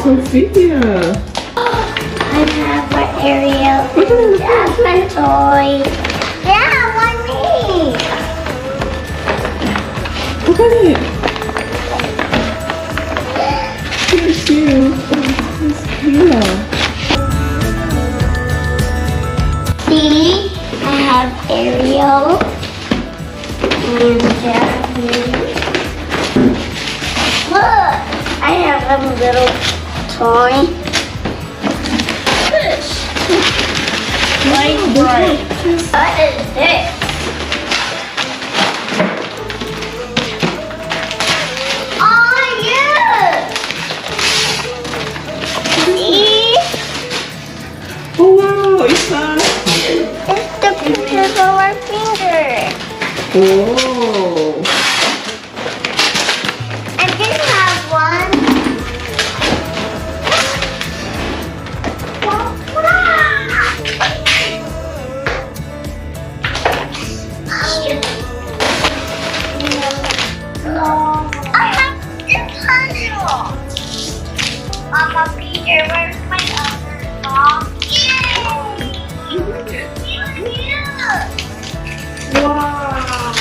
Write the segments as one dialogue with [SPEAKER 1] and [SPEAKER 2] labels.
[SPEAKER 1] Sophia.
[SPEAKER 2] I have an Ariel. That's my toy. Yeah, one me.
[SPEAKER 1] Look at it. Here's you. It's Kayla.
[SPEAKER 2] See, I have Ariel and Jasmine. Look, I have a little toy. Fish. Light bright. What is this? Oh, yeah. See?
[SPEAKER 1] Oh wow, Isa.
[SPEAKER 2] It's the pictures of our finger.
[SPEAKER 1] Oh.
[SPEAKER 2] I did have one. I have this puzzle. Mama Peter, where's my other dog? Yay!
[SPEAKER 1] Wow.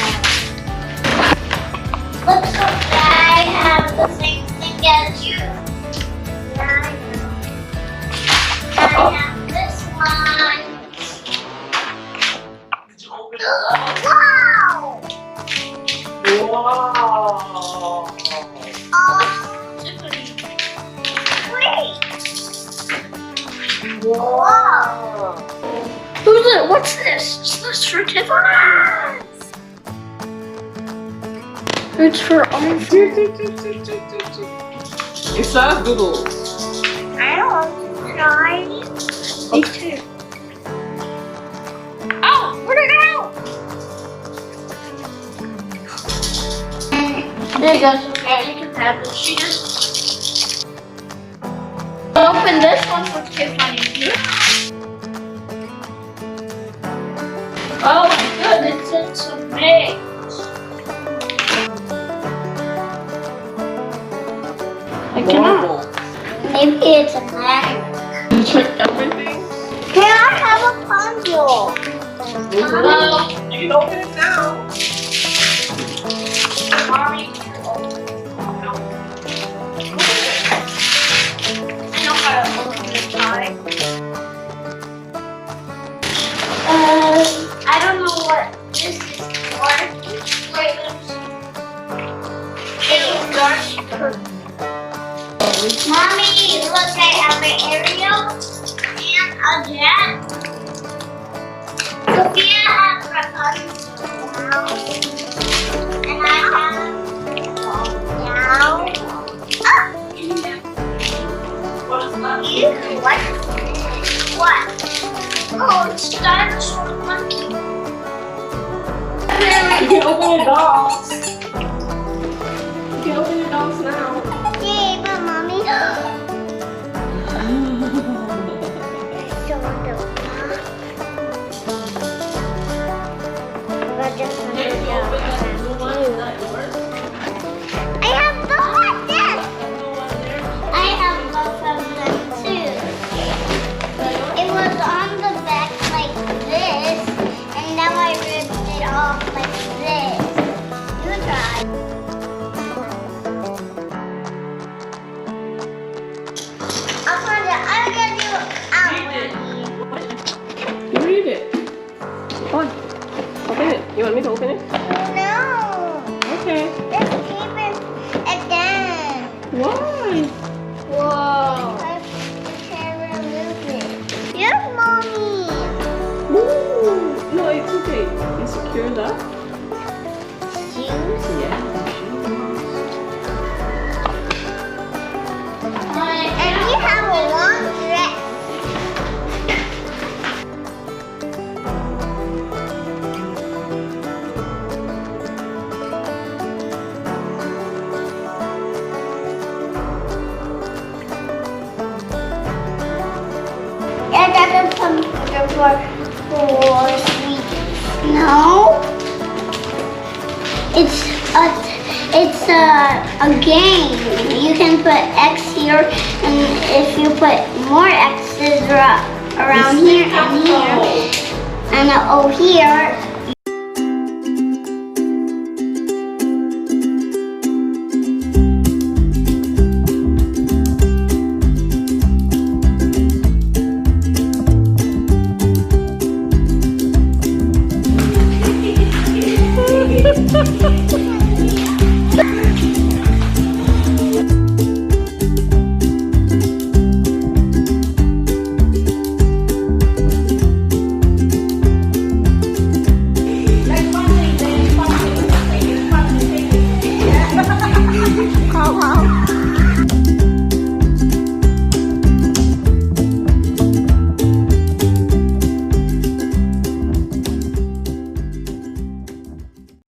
[SPEAKER 2] Looks like I have the same thing as you. Yeah, I know. I have this one. Wow!
[SPEAKER 1] Wow.
[SPEAKER 2] Tiffany. Wait.
[SPEAKER 1] Wow.
[SPEAKER 2] Who's it? What's this? Is this for Tiffany? It's for Arthur.
[SPEAKER 1] Isa, doodle.
[SPEAKER 2] I don't want to try. Me too. Oh, where'd it go? There you go, Sophia. You can have this. She just open this one for Tiffany. Oh my goodness, it's a maze. I cannot. Maybe it's a magnet.
[SPEAKER 1] You checked everything?
[SPEAKER 2] Can I have a puzzle?
[SPEAKER 1] No. You can open it now.
[SPEAKER 2] Mommy. I know how to open the tie. I don't know what this is for. Wait, let me see. It's dark purple. Mommy, look, I have an Ariel and a jet. Sophia has her now. And I have now. Ew, what is this? What? Oh, it's dinosaur monkey.
[SPEAKER 1] You can open your dolls. You can open your dolls now.
[SPEAKER 2] Yay, but mommy. So wonderful. I have the hot desk. I have both of them too. It was on the back like this, and now I ripped it off like this. You try. I'm gonna do outline.
[SPEAKER 1] You read it. Come on. Open it. You want me to open it?
[SPEAKER 2] No.
[SPEAKER 1] Okay.
[SPEAKER 2] Let's keep it again.
[SPEAKER 1] Why?
[SPEAKER 2] Whoa. I can't remove it. Yes, mommy.
[SPEAKER 1] Ooh. No, it's okay. You secure that?
[SPEAKER 2] Shoes.
[SPEAKER 1] Yeah.
[SPEAKER 2] And you have a long dress. I got a computer for sweeties. No. It's a game. You can put X here, and if you put more X's around here and here, and an O here,